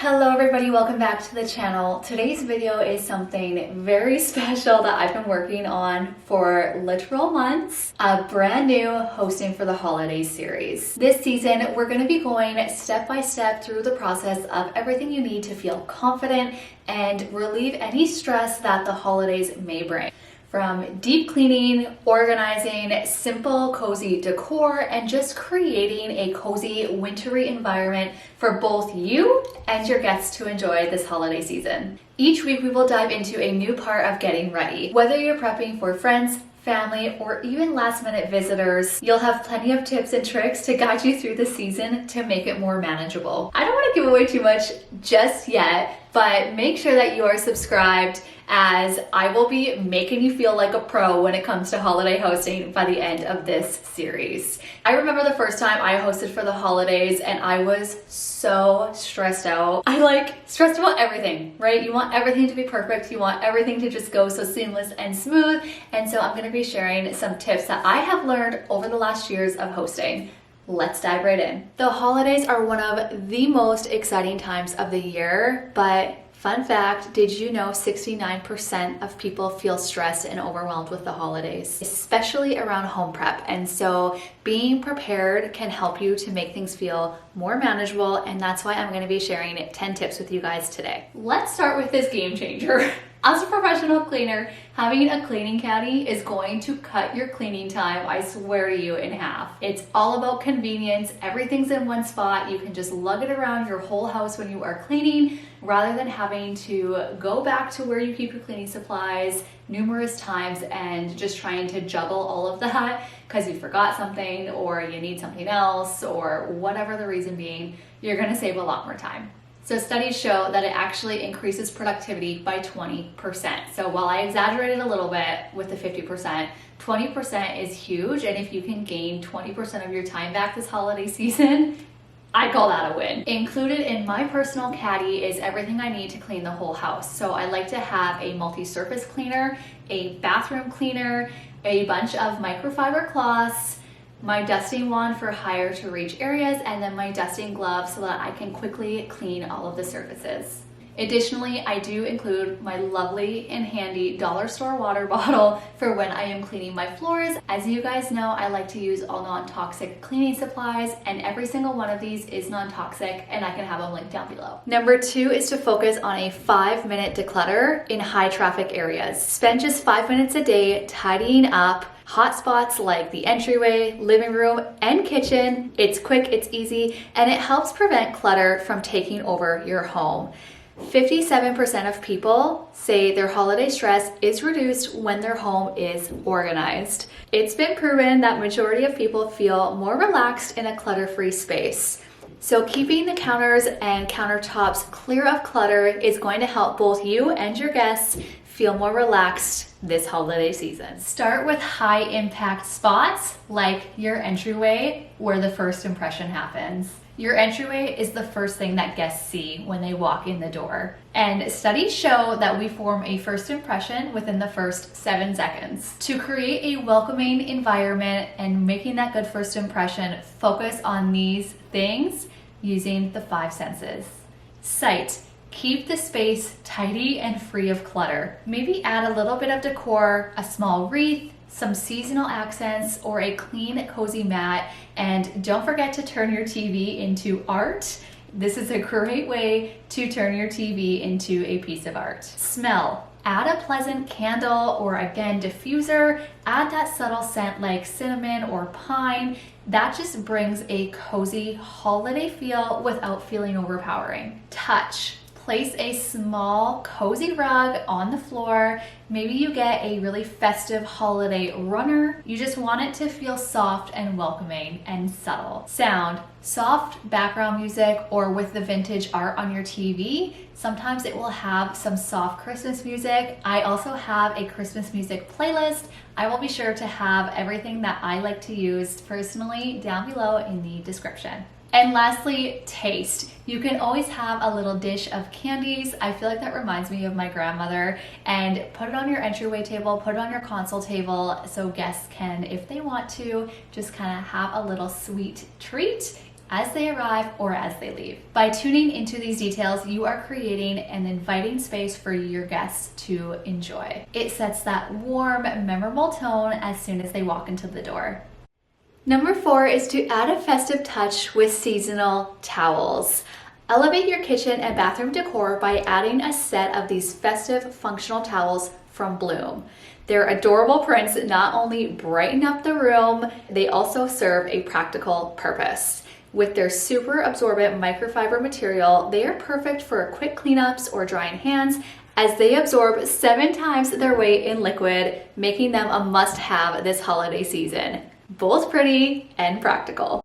Hello everybody, welcome back to the channel. Today's video is something very special that I've been working on for literal months. A brand new hosting for the holidays series. This season, we're going to be going step by step through the process of everything you need to feel confident and relieve any stress that the holidays may bring. From deep cleaning, organizing, simple, cozy decor, and just creating a cozy, wintry environment for both you and your guests to enjoy this holiday season. Each week we will dive into a new part of getting ready. Whether you're prepping for friends, family, or even last-minute visitors, you'll have plenty of tips and tricks to guide you through the season to make it more manageable. I don't want to give away too much just yet, but make sure that you are subscribed, as I will be making you feel like a pro when it comes to holiday hosting by the end of this series. I remember the first time I hosted for the holidays and I was so stressed out. I stressed about everything, right? You want everything to be perfect. You want everything to just go so seamless and smooth. And so I'm going to be sharing some tips that I have learned over the last years of hosting. Let's dive right in. The holidays are one of the most exciting times of the year, but fun fact, did you know 69% of people feel stressed and overwhelmed with the holidays, especially around home prep? And so being prepared can help you to make things feel more manageable, and that's why I'm going to be sharing 10 tips with you guys today. Let's start with this game changer. As a professional cleaner, having a cleaning caddy is going to cut your cleaning time, I swear to you, in half. It's all about convenience. Everything's in one spot. You can just lug it around your whole house when you are cleaning, rather than having to go back to where you keep your cleaning supplies numerous times and just trying to juggle all of that because you forgot something or you need something else or whatever the reason being. You're going to save a lot more time. So studies show that it actually increases productivity by 20%. So while I exaggerated a little bit with the 50%, 20% is huge. And if you can gain 20% of your time back this holiday season, I call that a win. Included in my personal caddy is everything I need to clean the whole house. So I like to have a multi-surface cleaner, a bathroom cleaner, a bunch of microfiber cloths, my dusting wand for higher to reach areas, and then my dusting gloves so that I can quickly clean all of the surfaces. Additionally, I do include my lovely and handy dollar store water bottle for when I am cleaning my floors. As you guys know, I like to use all non-toxic cleaning supplies, and every single one of these is non-toxic, and I can have them linked down below. Number 2 is to focus on a 5-minute declutter in high traffic areas. Spend just 5 minutes a day tidying up hot spots like the entryway, living room, and kitchen. It's quick, it's easy, and it helps prevent clutter from taking over your home. 57% of people say their holiday stress is reduced when their home is organized. It's been proven that majority of people feel more relaxed in a clutter-free space. So keeping the counters and countertops clear of clutter is going to help both you and your guests feel more relaxed this holiday season. Start with high impact spots like your entryway, where the first impression happens. Your entryway is the first thing that guests see when they walk in the door. And studies show that we form a first impression within the first 7 seconds. To create a welcoming environment and making that good first impression, focus on these things using the 5 senses. Sight. Keep the space tidy and free of clutter. Maybe add a little bit of decor, a small wreath, some seasonal accents, or a clean, cozy mat. And don't forget to turn your TV into art. This is a great way to turn your TV into a piece of art. Smell. Add a pleasant candle or, again, diffuser. Add that subtle scent like cinnamon or pine. That just brings a cozy holiday feel without feeling overpowering. Touch. Place a small, cozy rug on the floor. Maybe you get a really festive holiday runner. You just want it to feel soft and welcoming and subtle. Sound. Soft background music, or with the vintage art on your TV, sometimes it will have some soft Christmas music. I also have a Christmas music playlist. I will be sure to have everything that I like to use personally down below in the description. And lastly, taste. You can always have a little dish of candies. I feel like that reminds me of my grandmother. And put it on your entryway table, put it on your console table so guests can, if they want to, just kind of have a little sweet treat as they arrive or as they leave. By tuning into these details, you are creating an inviting space for your guests to enjoy. It sets that warm, memorable tone as soon as they walk into the door. Number 4 is to add a festive touch with seasonal towels. Elevate your kitchen and bathroom decor by adding a set of these festive functional towels from Bloom. Their adorable prints not only brighten up the room, they also serve a practical purpose. With their super absorbent microfiber material, they are perfect for quick cleanups or drying hands, as they absorb 7 times their weight in liquid, making them a must-have this holiday season. Both pretty and practical.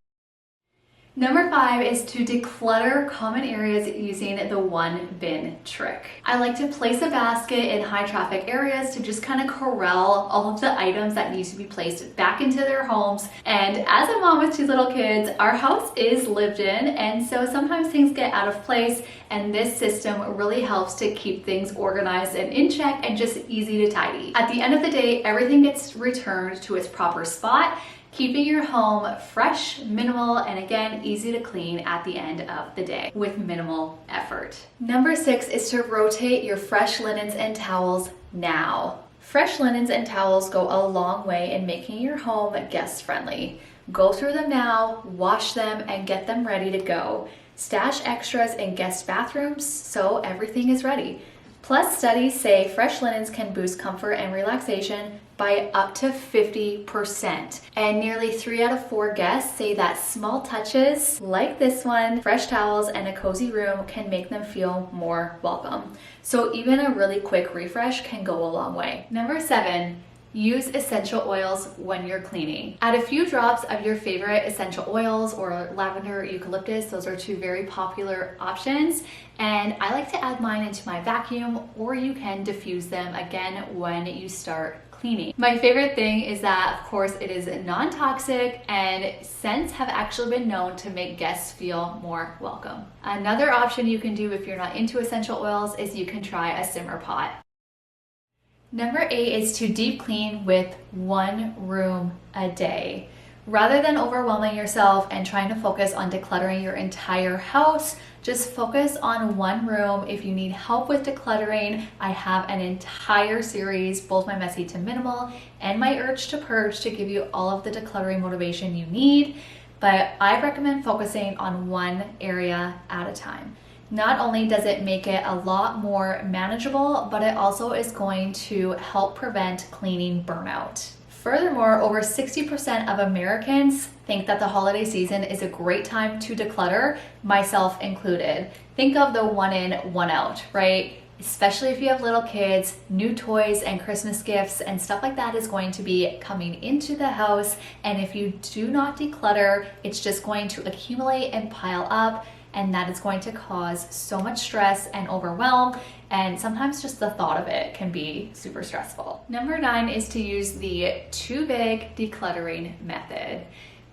Number 5 is to declutter common areas using the one bin trick. I like to place a basket in high traffic areas to just kind of corral all of the items that need to be placed back into their homes. And as a mom with 2 little kids, our house is lived in, and so sometimes things get out of place, and this system really helps to keep things organized and in check and just easy to tidy. At the end of the day, everything gets returned to its proper spot, keeping your home fresh, minimal, and again, easy to clean at the end of the day with minimal effort. Number 6 is to rotate your fresh linens and towels now. Fresh linens and towels go a long way in making your home guest friendly. Go through them now, wash them, and get them ready to go. Stash extras in guest bathrooms so everything is ready. Plus, studies say fresh linens can boost comfort and relaxation by up to 50%. And nearly 3 out of 4 guests say that small touches like this one, fresh towels and a cozy room, can make them feel more welcome. So even a really quick refresh can go a long way. Number 7, use essential oils when you're cleaning. Add a few drops of your favorite essential oils or lavender, eucalyptus. Those are 2 very popular options. And I like to add mine into my vacuum, or you can diffuse them again when you start cleaning. My favorite thing is that, of course, it is non-toxic, and scents have actually been known to make guests feel more welcome. Another option you can do if you're not into essential oils is you can try a simmer pot. Number 8 is to deep clean with 1 room a day. Rather than overwhelming yourself and trying to focus on decluttering your entire house, just focus on 1 room. If you need help with decluttering, I have an entire series, both my messy to minimal and my urge to purge, to give you all of the decluttering motivation you need. But I recommend focusing on 1 area at a time. Not only does it make it a lot more manageable, but it also is going to help prevent cleaning burnout. Furthermore, over 60% of Americans think that the holiday season is a great time to declutter, myself included. Think of the 1 in, 1 out, right? Especially if you have little kids, new toys and Christmas gifts and stuff like that is going to be coming into the house. And if you do not declutter, it's just going to accumulate and pile up, and that is going to cause so much stress and overwhelm, and sometimes just the thought of it can be super stressful. Number 9 is to use the 2 bag decluttering method.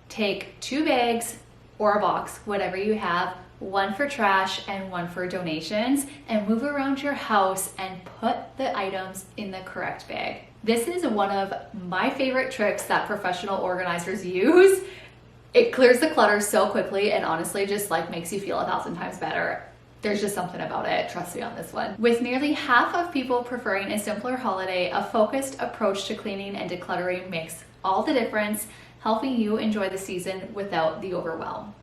Take 2 bags or a box, whatever you have, 1 for trash and 1 for donations, and move around your house and put the items in the correct bag. This is one of my favorite tricks that professional organizers use. It clears the clutter so quickly and honestly just like makes you feel 1,000 times better. There's just something about it, trust me on this one. With nearly half of people preferring a simpler holiday, a focused approach to cleaning and decluttering makes all the difference, helping you enjoy the season without the overwhelm.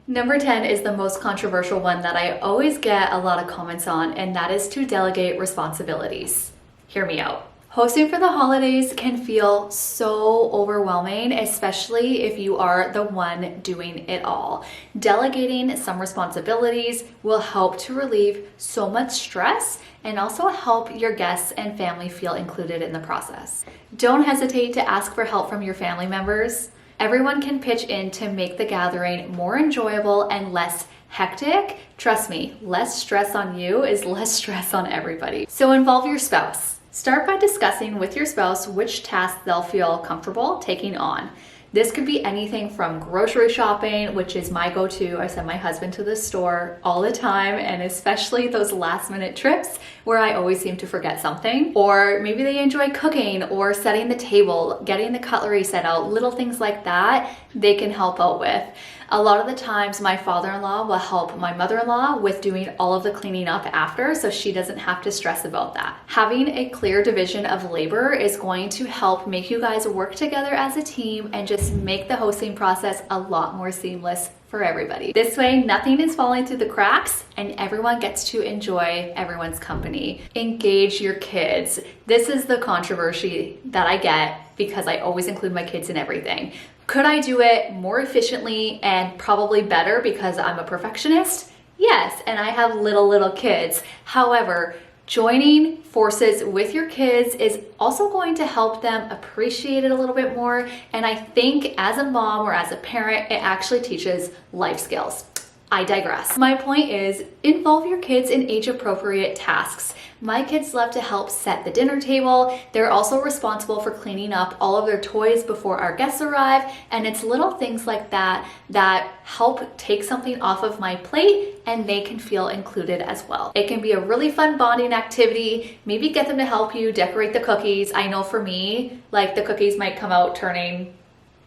Number 10 is the most controversial one that I always get a lot of comments on, and that is to delegate responsibilities. Hear me out. Hosting for the holidays can feel so overwhelming, especially if you are the one doing it all. Delegating some responsibilities will help to relieve so much stress and also help your guests and family feel included in the process. Don't hesitate to ask for help from your family members. Everyone can pitch in to make the gathering more enjoyable and less hectic. Trust me, less stress on you is less stress on everybody. So involve your spouse. Start by discussing with your spouse which tasks they'll feel comfortable taking on. This could be anything from grocery shopping, which is my go-to. I send my husband to the store all the time, and especially those last-minute trips where I always seem to forget something. Or maybe they enjoy cooking or setting the table, getting the cutlery set out, little things like that they can help out with. A lot of the times my father-in-law will help my mother-in-law with doing all of the cleaning up after, so she doesn't have to stress about that. Having a clear division of labor is going to help make you guys work together as a team and just make the hosting process a lot more seamless for everybody. This way, nothing is falling through the cracks and everyone gets to enjoy everyone's company. Engage your kids. This is the controversy that I get because I always include my kids in everything. Could I do it more efficiently and probably better because I'm a perfectionist? Yes, and I have little kids. However, joining forces with your kids is also going to help them appreciate it a little bit more. And I think as a mom or as a parent, it actually teaches life skills. I digress. My point is, involve your kids in age-appropriate tasks. My kids love to help set the dinner table. They're also responsible for cleaning up all of their toys before our guests arrive. And it's little things like that that help take something off of my plate and they can feel included as well. It can be a really fun bonding activity. Maybe get them to help you decorate the cookies. I know for me, like the cookies might come out turning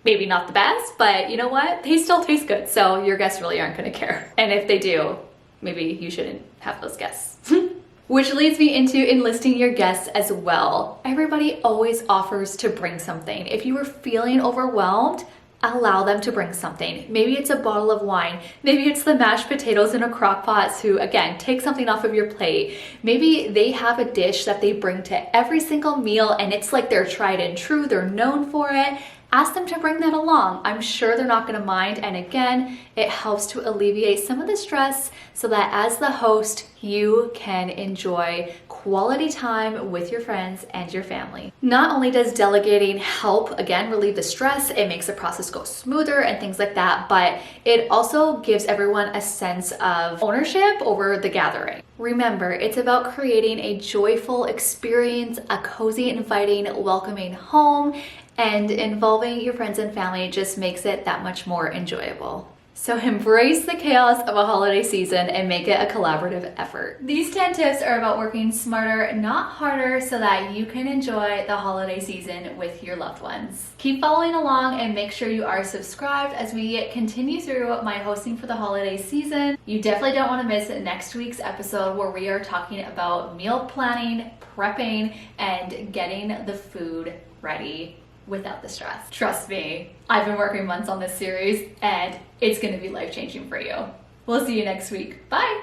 maybe not the best, but you know what? They still taste good. So your guests really aren't gonna care. And if they do, maybe you shouldn't have those guests. Which leads me into enlisting your guests as well. Everybody always offers to bring something. If you are feeling overwhelmed, allow them to bring something. Maybe it's a bottle of wine. Maybe it's the mashed potatoes in a crock pot to, again, take something off of your plate. Maybe they have a dish that they bring to every single meal and it's like they're tried and true, they're known for it. Ask them to bring that along. I'm sure they're not gonna mind. And again, it helps to alleviate some of the stress so that as the host, you can enjoy quality time with your friends and your family. Not only does delegating help, again, relieve the stress, it makes the process go smoother and things like that, but it also gives everyone a sense of ownership over the gathering. Remember, it's about creating a joyful experience, a cozy, inviting, welcoming home, and involving your friends and family just makes it that much more enjoyable. So embrace the chaos of a holiday season and make it a collaborative effort. These 10 tips are about working smarter, not harder, so that you can enjoy the holiday season with your loved ones. Keep following along and make sure you are subscribed as we continue through my hosting for the holiday season. You definitely don't want to miss next week's episode where we are talking about meal planning, prepping, and getting the food ready without the stress. Trust me, I've been working months on this series and it's gonna be life-changing for you. We'll see you next week. Bye!